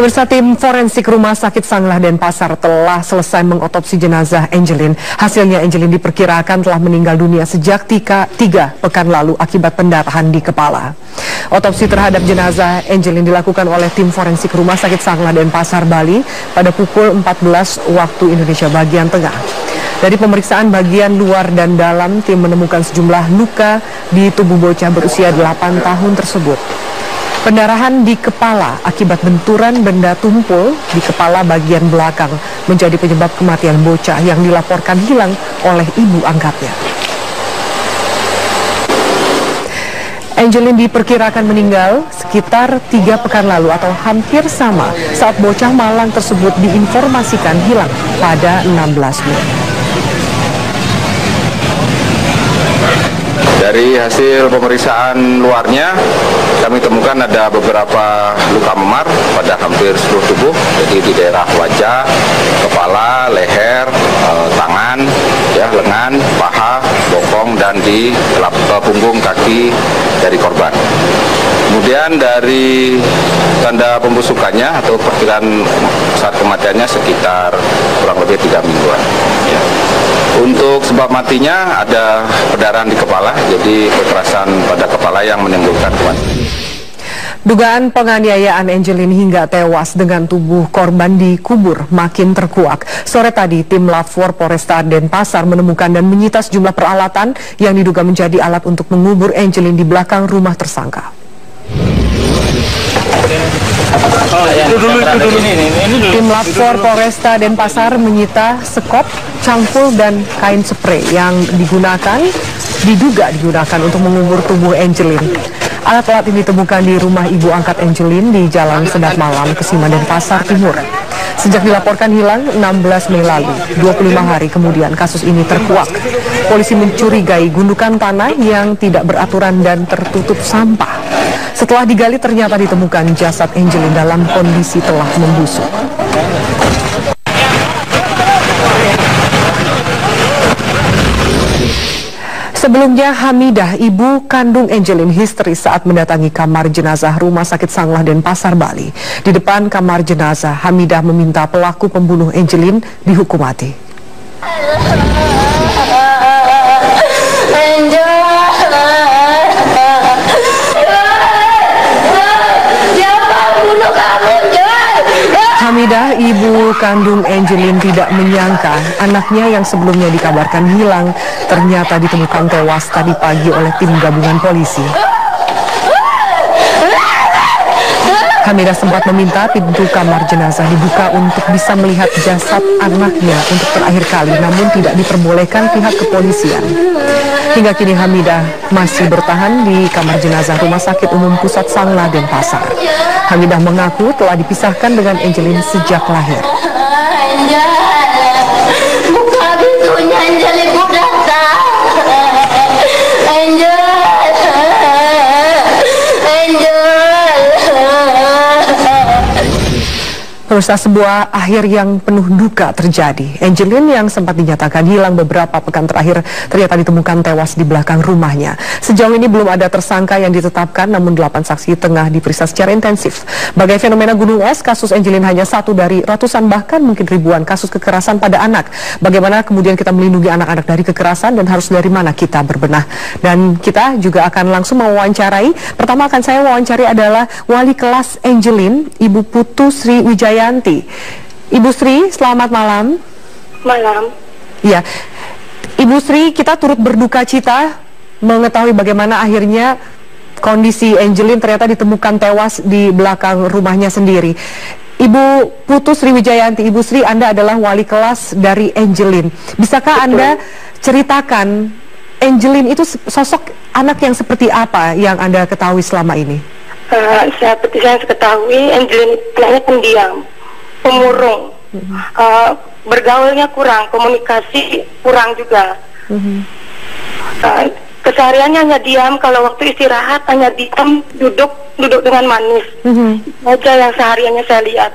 Pemirsa, tim forensik Rumah Sakit Sanglah Denpasar telah selesai mengotopsi jenazah Angelin. Hasilnya Angelin diperkirakan telah meninggal dunia sejak 3 pekan lalu akibat pendarahan di kepala. Otopsi terhadap jenazah Angelin dilakukan oleh tim forensik Rumah Sakit Sanglah Denpasar, Bali pada pukul 14 waktu Indonesia bagian tengah. Dari pemeriksaan bagian luar dan dalam, tim menemukan sejumlah luka di tubuh bocah berusia 8 tahun tersebut. Pendarahan di kepala akibat benturan benda tumpul di kepala bagian belakang menjadi penyebab kematian bocah yang dilaporkan hilang oleh ibu angkatnya. Angelin diperkirakan meninggal sekitar 3 pekan lalu atau hampir sama saat bocah malang tersebut diinformasikan hilang pada 16 Mei. Dari hasil pemeriksaan luarnya, kami temukan ada beberapa luka memar pada hampir seluruh tubuh, jadi di daerah wajah, kepala, leher, tangan, lengan, paha, bokong, dan di punggung kaki dari korban. Kemudian dari tanda pembusukannya atau perkiraan saat kematiannya sekitar kurang lebih 3 mingguan. Ya. Untuk sebab matinya ada pendarahan di kepala, jadi kekerasan pada kepala yang menimbulkan kematian. Dugaan penganiayaan Angelin hingga tewas dengan tubuh korban dikubur makin terkuak. Sore tadi, tim Lafor Polresta Denpasar menemukan dan menyita sejumlah peralatan yang diduga menjadi alat untuk mengubur Angelin di belakang rumah tersangka. Tim Lafor Polresta Denpasar menyita sekop, cangkul, dan kain spray yang diduga digunakan untuk mengubur tubuh Angelin. Alat-alat ini ditemukan di rumah ibu angkat Angelin di Jalan Sedat Malam, Kesiman, Denpasar Timur. Sejak dilaporkan hilang 16 Mei lalu, 25 hari kemudian kasus ini terkuak. Polisi mencurigai gundukan tanah yang tidak beraturan dan tertutup sampah. Setelah digali ternyata ditemukan jasad Angelin dalam kondisi telah membusuk. Sebelumnya, Hamidah, ibu kandung Angelin, histeris saat mendatangi kamar jenazah Rumah Sakit Sanglah Denpasar, Bali. Di depan kamar jenazah, Hamidah meminta pelaku pembunuh Angelin dihukum mati. Hamidah, ibu kandung Angelin, tidak menyangka anaknya yang sebelumnya dikabarkan hilang ternyata ditemukan tewas tadi pagi oleh tim gabungan polisi. Hamidah sempat meminta pintu kamar jenazah dibuka untuk bisa melihat jasad anaknya untuk terakhir kali, namun tidak diperbolehkan pihak kepolisian. Hingga kini Hamidah masih bertahan di kamar jenazah Rumah Sakit Umum Pusat Sanglah Denpasar. Hamidah mengaku telah dipisahkan dengan Angelin sejak lahir. Buka pintunya, Angelin, udah datang. Angel. Pemirsa, sebuah akhir yang penuh duka terjadi. Angelin yang sempat dinyatakan hilang beberapa pekan terakhir ternyata ditemukan tewas di belakang rumahnya. Sejauh ini belum ada tersangka yang ditetapkan, namun 8 saksi tengah diperiksa secara intensif. Bagai fenomena gunung es, kasus Angelin hanya satu dari ratusan bahkan mungkin ribuan kasus kekerasan pada anak. Bagaimana kemudian kita melindungi anak-anak dari kekerasan dan harus dari mana kita berbenah. Dan kita juga akan langsung mewawancarai. Pertama akan saya wawancari adalah wali kelas Angelin, Ibu Putu Sri Wijaya. Ibu Sri, selamat malam. Malam. Ya, Ibu Sri, kita turut berduka cita mengetahui bagaimana akhirnya kondisi Angelin ternyata ditemukan tewas di belakang rumahnya sendiri. Ibu Putu Sri Wijayanti, Ibu Sri, Anda adalah wali kelas dari Angelin. Bisakah Anda ceritakan Angelin itu sosok anak yang seperti apa yang Anda ketahui selama ini? Seperti saya ketahui, Angelin anaknya pendiam, pemurung, bergaulnya kurang, komunikasi kurang juga. Kesehariannya hanya diam, kalau waktu istirahat hanya diam, duduk dengan manis. Saja yang sehariannya saya lihat.